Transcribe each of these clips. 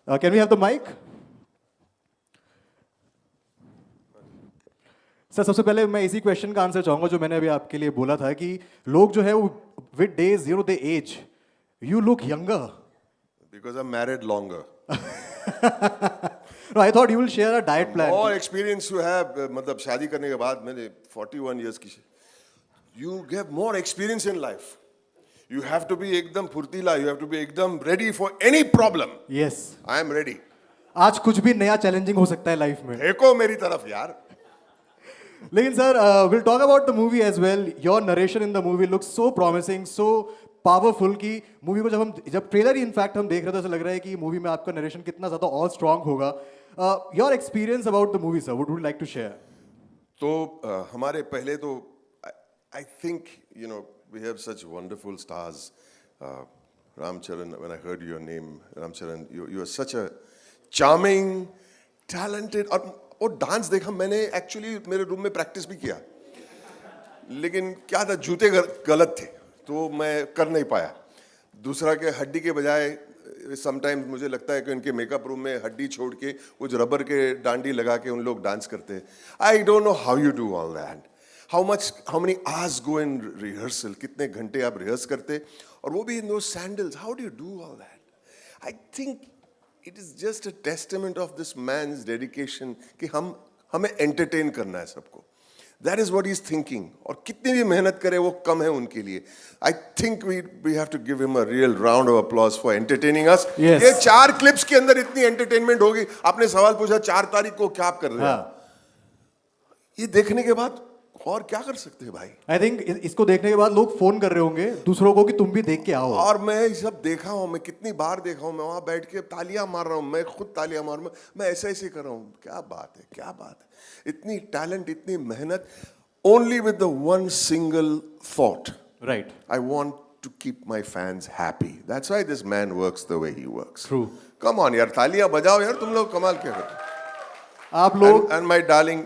Can we have the mic? Sir सबसे पहले मैं इसी क्वेश्चन का आंसर चाहूंगा जो मैंने अभी आपके लिए बोला था कि लोग जो है वो with days they age you look younger. Because I'm married longer. No, I thought you will share a diet plan. More experience you have, मतलब शादी करने के बाद मैंने 41 years की. You get more experience in life. You have to be एकदम फुर्तीला. You have to be एकदम ready for any problem. Yes. I am ready. आज कुछ भी नया चैलेंजिंग हो सकता है लाइफ में. देखो मेरी तरफ यार. लेकिन sir will talk about the movie as well. Your narration in the movie looks so promising, so powerful कि मूवी को जब ट्रेलर ही इनफैक्ट हम देख रहे थे ऐसा लग रहा है कि मूवी में आपका नरेशन कितना ज्यादा और स्ट्रांग होगा. Your experience about the movie sir, would like to share. तो हमारे पहले तो I think you know we have such wonderful stars. Ramcharan, when I heard your name, Ramcharan, you are such a charming, talented. और dance देखा मैंने actually मेरे room में practice भी किया, लेकिन क्या था जूते गलत थे तो मैं कर नहीं पाया. दूसरा के हड्डी के बजाय समटाइम्स मुझे लगता है कि उनके मेकअप रूम में हड्डी छोड़ के कुछ रबर के डांडी लगा के उन लोग डांस करते हैं. I don't know how you do all that. How many hours go in rehearsal, कितने घंटे आप रिहर्स करते, और वो भी इन दो sandals. How do you do all that? I think it is just a testament of this man's dedication कि हमें एंटरटेन करना है सबको. That is what he is thinking. और कितनी भी मेहनत करे वो कम है उनके लिए. I think we have to give him a real round of applause for entertaining us. ये 4 क्लिप्स के अंदर इतनी एंटरटेनमेंट होगी. आपने सवाल पूछा 4 तारीख को क्या आप कर रहे हैं, ये देखने के बाद और क्या कर सकते हैं भाई. आई थिंक इसको देखने के बाद लोग फोन कर रहे होंगे दूसरों को कि तुम भी देख के आओ. और मैं ये सब देखा हूँ, मैं कितनी बार देखा हूँ. मैं वहां बैठ के तालियां मार रहा हूँ, मैं खुद तालियां मार रहा हूँ, मैं ऐसे कर रहा हूँ. क्या बात है, क्या बात है. इतनी टैलेंट, इतनी मेहनत, only with the one single thought. Right. I want to keep my fans happy. That's why this man works the way he works. True. Come on यार, तालियां बजाओ यार, तुम लोग कमाल क्या करते. आप लोग and my darling,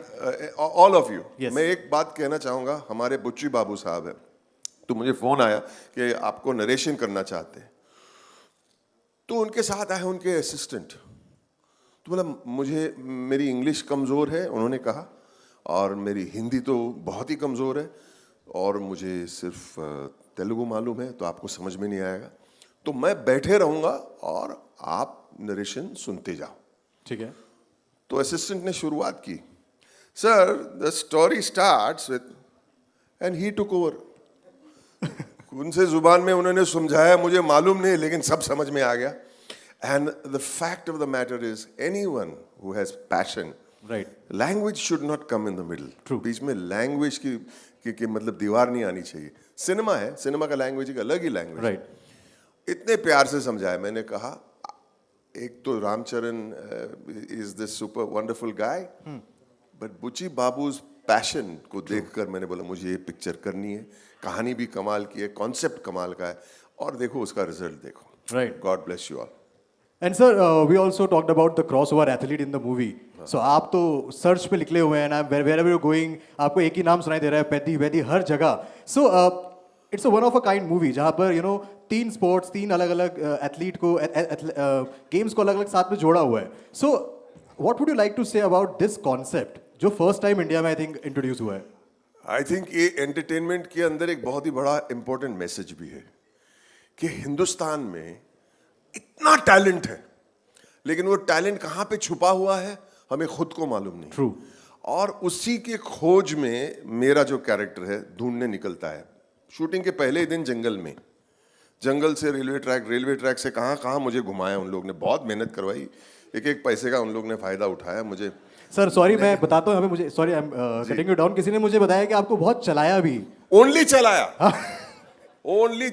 all of you. Yes. मैं एक बात कहना चाहूंगा. हमारे बुच्ची बाबू साहब है, तो मुझे फोन आया कि आपको नरेशन करना चाहते हैं. तो उनके साथ आए उनके असिस्टेंट. तो बोला मुझे, मेरी इंग्लिश कमज़ोर है उन्होंने कहा, और मेरी हिंदी तो बहुत ही कमज़ोर है, और मुझे सिर्फ तेलुगु मालूम है, तो आपको समझ में नहीं आएगा. तो मैं बैठे रहूँगा और आप नरेशन सुनते जाओ. ठीक है. तो असिस्टेंट ने शुरुआत की. Sir the story starts with, and he took over. उनसे जुबान में उन्होंने समझाया, मुझे मालूम नहीं, लेकिन सब समझ में आ गया. And the fact of the matter is anyone who has passion, right, language should not come in the middle. True. बीच में लैंग्वेज की मतलब दीवार नहीं आनी चाहिए. सिनेमा है, सिनेमा का लैंग्वेज एक अलग ही लैंग्वेज. राइट. इतने प्यार से समझाया. मैंने कहा एक तो Ram Charan is this super wonderful guy, but Buchi Babu's passion को देखकर मैंने बोला मुझे ये पिक्चर करनी है. कहानी भी कमाल की है, कॉन्सेप्ट कमाल का है, और देखो उसका रिजल्ट देखो. Right. God bless you all. And sir we also talked about the cross over athlete in the movie. So आप तो सर्च पे निकले हुए हैं ना, वेयर एवर यू गोइंग आपको एक ही नाम सुनाई दे रहा है, पैदी वैदी हर जगह. So it's a one of a kind movie जहाँ पर यू नो 3 स्पोर्ट्स, 3 अलग अलग एथलीट को गेम्स को अलग अलग साथ में जोड़ा हुआ है. So what would you like to say about this concept जो फर्स्ट टाइम इंडिया में आई थिंक इंट्रोड्यूस हुआ है. आई थिंक ये एंटरटेनमेंट के अंदर एक बहुत ही बड़ा इंपॉर्टेंट मैसेज भी है कि हिंदुस्तान में इतना टैलेंट है, लेकिन वो टैलेंट कहाँ पे छुपा हुआ है हमें खुद को मालूम नहीं. ट्रू. और उसी के खोज में मेरा जो कैरेक्टर है ढूंढने निकलता है. शूटिंग के पहले ही दिन जंगल से रेलवे ट्रैक से कहाँ मुझे घुमाया उन लोग ने. बहुत मेहनत करवाई, एक पैसे का उन लोग ने फायदा उठाया मुझे. सर सॉरी मैं बताता हूँ यहाँ पे, मुझे sorry I am cutting you down. किसी ने मुझे बताया कि आपको बहुत चलाया भी. ओनली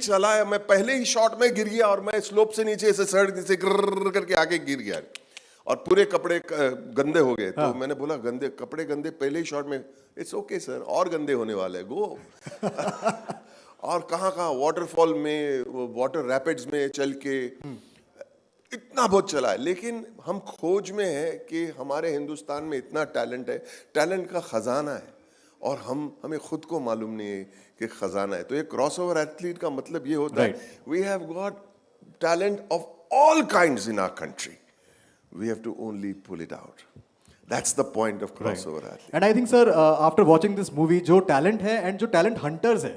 चलाया. मैं पहले ही शॉट में गिर गया, और मैं स्लोप से नीचे से सड़क से गिर करके आके गिर गया, और पूरे कपड़े गंदे हो गए. तो मैंने बोला कपड़े गंदे पहले ही शॉट में. इट्स ओके सर, और गंदे होने वाले, गो. और कहाँ वाटरफॉल में, वाटर रैपिड्स में चल के इतना बहुत चला है. लेकिन हम खोज में है कि हमारे हिंदुस्तान में इतना टैलेंट है, टैलेंट का खजाना है, और हमें खुद को मालूम नहीं है कि खजाना है. तो ये क्रॉस ओवर एथलीट का मतलब ये होता है we have got talent of all kinds in our country. we have to only pull it out. That's the point of crossover athlete. And I think sir after watching this movie जो talent है and जो talent hunters है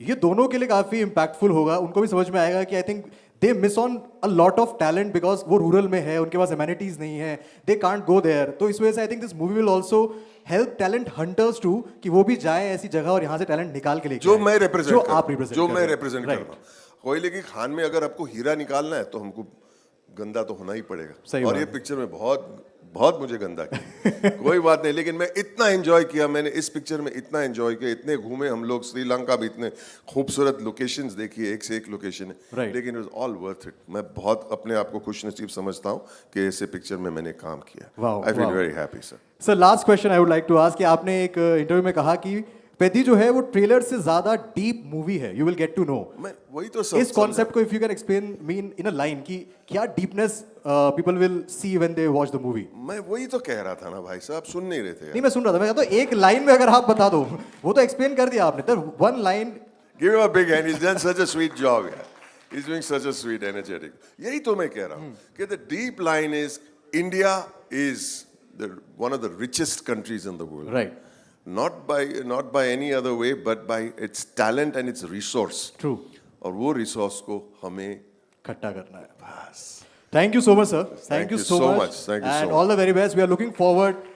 ये दोनों के लिए काफी impactful होगा. उनको भी समझ में आएगा कि I think they miss on a lot of talent because वो रूरल में है, उनके पास एमेनिटीज नहीं है, दे कांट गो देयर. तो इस वजह से I think this movie will also help talent hunters too कि वो भी जाए ऐसी जगह और यहाँ से टैलेंट निकाल के लेके जो आए. मैं रिप्रेजेंट जो कर आप रिप्रेजेंट जो कर मैं रहे हैं. रिप्रेजेंट कर Right. रहा हूँ. कोयले की खान में अगर आपको हीरा निकालना है तो हमको गंदा तो होना ही पड़ेगा. सही और बात ये है. पिक्चर में बहुत बहुत मुझे गंदा किया. कोई बात नहीं, लेकिन मैं इतना एंजॉय किया, मैंने इस पिक्चर में इतना एंजॉय किया, इतने घूमे हम लोग, श्रीलंका भी इतने खूबसूरत लोकेशंस देखी, एक से एक लोकेशन है. Right. लेकिन it was all worth it. मैं बहुत अपने आप को खुश नसीब समझता हूँ कि ऐसे पिक्चर में मैंने काम किया. Wow, I feel wow. Very happy sir. Sir last question I would like to ask कि आपने एक इंटरव्यू में कहा कि पेदी जो है वो ट्रेलर से ज्यादा डीप मूवी है. You will get to know. मैं वही तो इस कॉन्सेप्ट को if you can explain mean in a line कि क्या deepness people will see when they watch the movie. मैं वही तो कह रहा था ना भाई साहब, सुन नहीं रहे थे यार. नहीं मैं सुन रहा था, मैं कहता हूं एक लाइन में अगर आप बता दो. वो तो एक्सप्लेन कर दिया आपने. तो one line. Give him a big hand. He's done such a sweet job. Yeah. He's doing such a sweet, energetic. यही तो मैं कह रहा हूँ कि the deep line is India is one of the richest countries in the world. Right. Not by any other way, but by its talent and its resource. True. और वो resource को हमें इकट्ठा करना है. बस. Thank you so much, sir. Thank you so so much. much. Thank you so And much. all the very best. We are looking forward